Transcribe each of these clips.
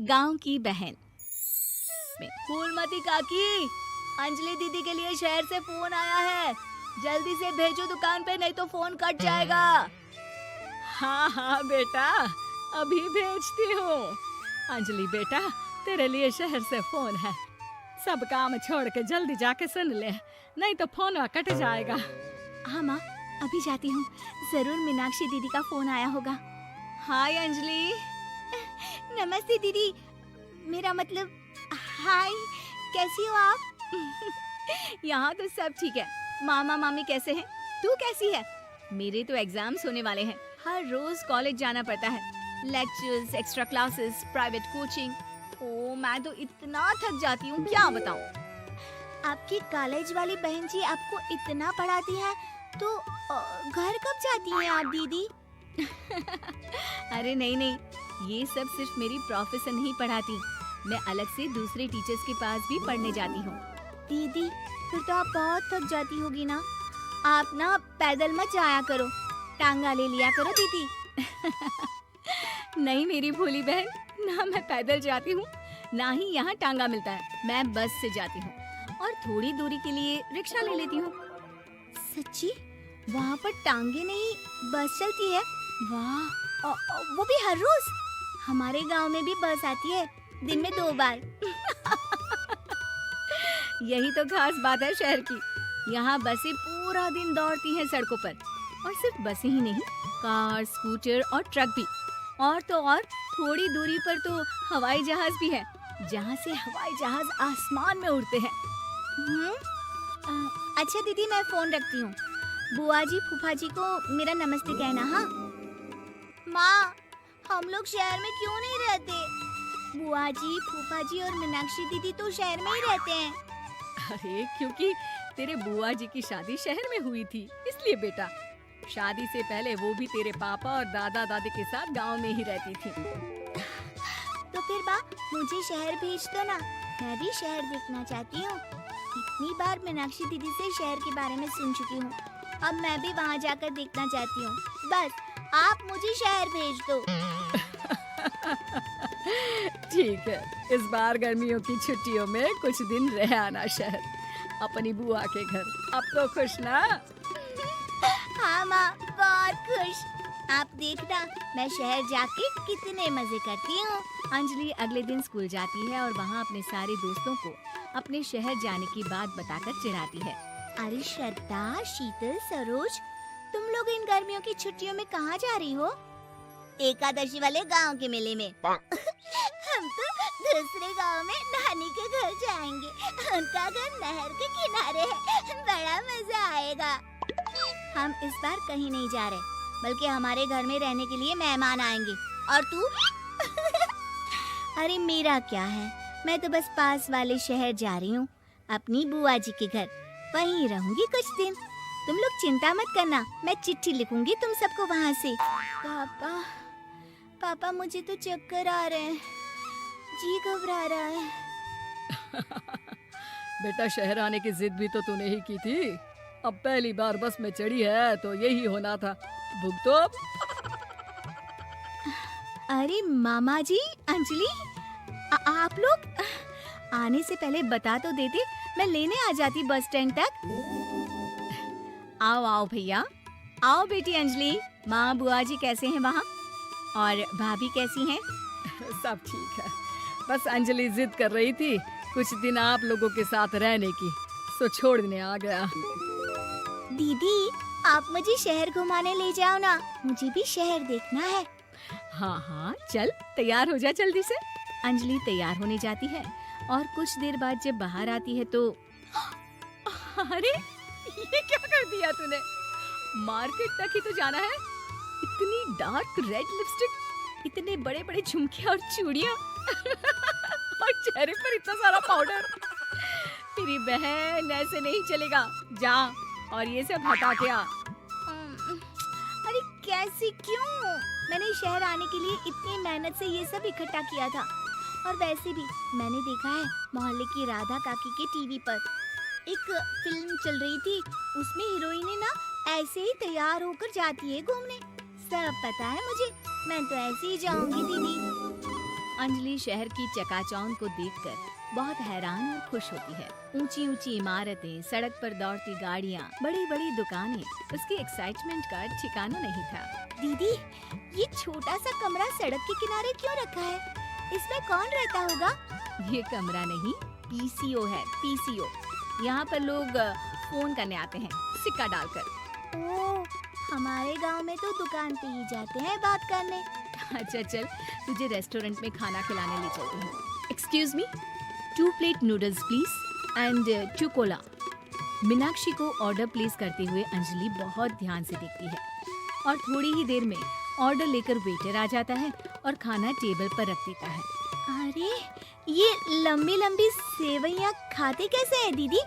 गांव की बहन। फूलमती काकी, अंजलि दीदी के लिए शहर से फोन आया है, जल्दी से भेजो दुकान पे, नहीं तो फोन कट जाएगा। हाँ हाँ बेटा, अभी भेजती हूँ। अंजलि बेटा, तेरे लिए शहर से फोन है, सब काम छोड़ के जल्दी जाके सुन ले, नहीं तो फोन कट जाएगा। हाँ माँ, अभी जाती हूँ, जरूर मीनाक्षी दीदी का फोन आया होगा। हाय अंजलि। नमस्ते दीदी, मेरा मतलब हाय, कैसी हो आप? यहाँ तो सब ठीक है। मामा मामी कैसे हैं? तू कैसी है? मेरे तो एग्जाम्स होने वाले हैं, हर रोज कॉलेज जाना पड़ता है, lectures, extra classes, private coaching. ओ मैं तो इतना थक जाती हूँ, क्या बताऊँ। आपकी कॉलेज वाली बहन जी आपको इतना पढ़ाती है, तो घर कब जाती हैं आप दीदी? अरे नहीं नहीं, ये सब सिर्फ मेरी प्रोफेसर नहीं पढ़ाती, मैं अलग से दूसरे टीचर्स के पास भी पढ़ने जाती हूँ। दीदी फिर तो आप बहुत थक जाती होगी ना, आप ना पैदल मत जाया करो, टांगा ले लिया करो दीदी। नहीं मेरी भोली बहन, ना मैं पैदल जाती हूँ, ना ही यहाँ टांगा मिलता है, मैं बस से जाती हूँ और थोड़ी दूरी के लिए रिक्शा ले लेती हूँ। सच्ची? वहाँ पर टांगे नहीं, बस चलती है? वाह, वो भी हर रोज? हमारे गांव में भी बस आती है, दिन में 2 बार। यही तो खास बात है शहर की, यहाँ बसें पूरा दिन दौड़ती हैं सड़कों पर, और सिर्फ बसें ही नहीं, कार, स्कूटर और ट्रक भी, और तो और थोड़ी दूरी पर तो हवाई जहाज भी है, जहाँ से हवाई जहाज आसमान में उड़ते हैं। अच्छा दीदी, मैं फोन रखती हूँ, बुआ जी फूफा जी को मेरा नमस्ते कहना। हाँ माँ, हम लोग शहर में क्यों नहीं रहते? बुआ जी, फूफा जी और मीनाक्षी दीदी तो शहर में ही रहते हैं। अरे क्योंकि तेरे बुआ जी की शादी शहर में हुई थी, इसलिए बेटा। शादी से पहले वो भी तेरे पापा और दादा दादी के साथ गांव में ही रहती थी। तो फिर बा, मुझे शहर भेज दो ना, मैं भी शहर देखना चाहती हूँ। इतनी बार मीनाक्षी दीदी से शहर के बारे में सुन चुकी हूँ, अब मैं भी वहाँ जाकर देखना चाहती हूँ। बस आप मुझे शहर भेज दो। ठीक है, इस बार गर्मियों की छुट्टियों में कुछ दिन रह आना शहर, अपनी बुआ के घर। अब तो खुश ना? हाँ माँ, बहुत खुश। आप देखना, मैं शहर जाके कितने मजे करती हूँ। अंजलि अगले दिन स्कूल जाती है और वहाँ अपने सारे दोस्तों को अपने शहर जाने की बात बताकर चिढ़ाती है। अरे श्रद्धा, शीतल, सरोज, तुम लोग इन गर्मियों की छुट्टियों में कहाँ जा रही हो? एकादशी वाले गांव के मेले में। हम तो दूसरे गांव में नानी के घर जाएंगे, उनका घर नहर के किनारे है, बड़ा मजा आएगा। हम इस बार कहीं नहीं जा रहे, बल्कि हमारे घर में रहने के लिए मेहमान आएंगे। और तू? अरे मेरा क्या है, मैं तो बस पास वाले शहर जा रही हूँ, अपनी बुआ जी के घर, वहीं रहूंगी कुछ दिन। तुम लोग चिंता मत करना, मैं चिट्ठी लिखूंगी तुम सबको वहाँ से। पापा मुझे तो चक्कर आ रहे हैं, जी घबरा रहा है। बेटा, शहर आने की जिद भी तो तूने ही की थी, अब पहली बार बस में चढ़ी है तो यही होना था, भुगतो। अरे मामा जी, अंजलि, आप लोग आने से पहले बता तो देते, मैं लेने आ जाती बस स्टैंड तक। आओ आओ भैया, आओ बेटी अंजलि। माँ बुआ जी कैसे हैं वहाँ, और भाभी कैसी हैं? सब ठीक है, बस अंजलि जिद कर रही थी कुछ दिन आप लोगों के साथ रहने की, सो छोड़ने आ गया। दीदी, आप मुझे शहर घुमाने ले जाओ ना, मुझे भी शहर देखना है। हाँ हाँ चल, तैयार हो जा जल्दी से। अंजलि तैयार होने जाती है और कुछ देर बाद जब बाहर आती है तो अरे ये क्या कर दिया तूने, मार्केट तक ही तो जाना है, इतनी डार्क रेड लिपस्टिक, इतने बड़े बड़े झुमके और चूड़ियां और चेहरे पर इतना सारा पाउडर। मेरी बहन, ऐसे नहीं चलेगा, जा और ये सब हटा के आ। अरे कैसे, क्यों? मैंने शहर आने के लिए इतनी मेहनत से ये सब इकट्ठा किया था, और वैसे भी मैंने देखा है मोहल्ले की राधा काकी के टीवी पर एक फिल्म चल रही थी, उसमें हीरोइनें ना ऐसे ही तैयार होकर जाती है घूमने। सब पता है मुझे, मैं तो ऐसे ही जाऊंगी दीदी। अंजलि शहर की चकाचौंध को देखकर बहुत हैरान और खुश होती है। ऊंची ऊंची इमारतें, सड़क पर दौड़ती गाड़ियाँ, बड़ी बड़ी दुकानें, उसकी एक्साइटमेंट का ठिकाना नहीं था। दीदी, ये छोटा सा कमरा सड़क के किनारे क्यों रखा है? इसमें कौन रहता होगा? ये कमरा नहीं, पीसीओ है, पीसीओ। यहाँ पर लोग फोन करने आते हैं, सिक्का डालकर। ओह, हमारे गांव में तो दुकान पे ही जाते हैं बात करने। अच्छा चल, तुझे रेस्टोरेंट में खाना खिलाने ले चलती हूँ। Excuse me, 2 plate noodles please and 2 Cola. Meenakshi को ऑर्डर प्लेस करते हुए अंजलि बहुत ध्यान से देखती है और थोड़ी ही देर में ऑर्डर लेकर वेटर आ जाता है और खाना टेबल पर रख देता है। अरे, ये लंबी लंबी सेवइयाँ खाते कैसे है दीदी?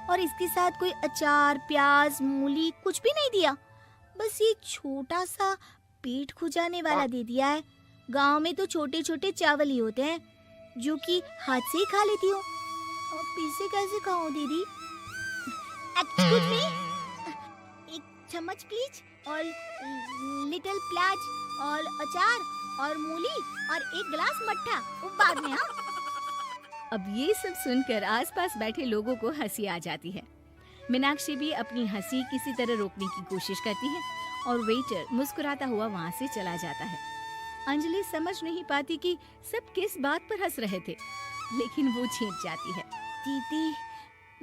और इसके साथ कोई अचार, प्याज, मूली कुछ भी नहीं दिया, बस ये छोटा सा पेट खुजाने वाला दे दिया है। गांव में तो छोटे छोटे चावल ही होते हैं जो कि हाथ से ही खा लेती हूँ। अब इसे कैसे खाऊं दीदी? एक्सक्यूज मी, एक चम्मच प्लीज, और लिटिल प्याज और अचार और मूली और एक गिलास मट्ठा, वो बाद में। हाँ। अब ये सब सुनकर आसपास बैठे लोगों को हंसी आ जाती है। मीनाक्षी भी अपनी हंसी किसी तरह रोकने की कोशिश करती है और वेटर मुस्कुराता हुआ वहाँ से चला जाता है। अंजलि समझ नहीं पाती कि सब किस बात पर हंस रहे थे, लेकिन वो छींक जाती है। दीदी,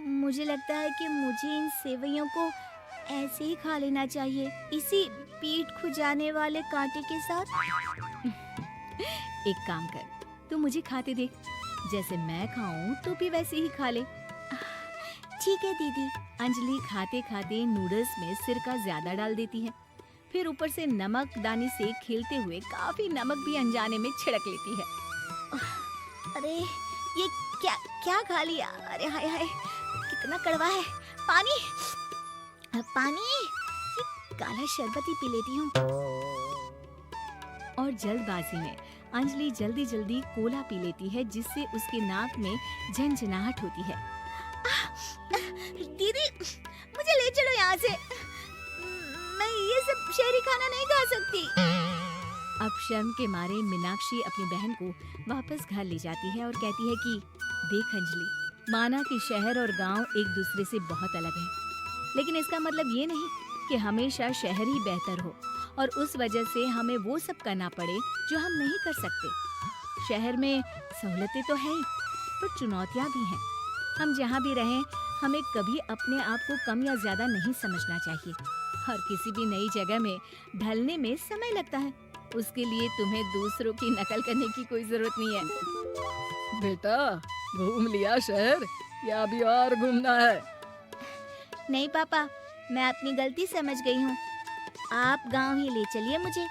मुझे लगता है कि मुझे इन सेवइयों को ऐसे ही खा लेना चाहिए, इसी पेट खुजाने वाले कांटे के साथ। एक काम कर, तू मुझे खाते देख, जैसे मैं खाऊं तो भी वैसे ही खा ले। ठीक है दीदी। अंजलि खाते खाते नूडल्स में सिरका ज्यादा डाल देती है, फिर ऊपर से नमक दानी से खेलते हुए काफी नमक भी अनजाने में छिड़क लेती है। अरे, ये क्या क्या खा लिया? अरे हाय हाय, कितना कड़वा है। पानी, पानी, ये काला शरबत ही पी लेती हूँ। और जल्दबाजी में अंजलि जल्दी जल्दी कोला पी लेती है, जिससे उसके नाक में झनझनाहट होती है। दीदी, मुझे ले चलो यहाँ से, मैं ये सब शहरी खाना नहीं खा सकती। अब शर्म के मारे मीनाक्षी अपनी बहन को वापस घर ले जाती है और कहती है कि देख अंजलि, माना कि शहर और गांव एक दूसरे से बहुत अलग हैं, लेकिन इसका मतलब ये नहीं कि हमेशा शहर ही बेहतर हो और उस वजह से हमें वो सब करना पड़े जो हम नहीं कर सकते। शहर में सहूलतें तो है ही, पर चुनौतियाँ भी हैं। हम जहाँ भी रहें, हमें कभी अपने आप को कम या ज्यादा नहीं समझना चाहिए। और किसी भी नई जगह में ढलने में समय लगता है, उसके लिए तुम्हें दूसरों की नकल करने की कोई जरूरत नहीं है। बेटा, घूम लिया शहर या अभी और घूमना है? नहीं पापा, मैं अपनी गलती समझ गई हूँ। आप गांव ही ले चलिए मुझे।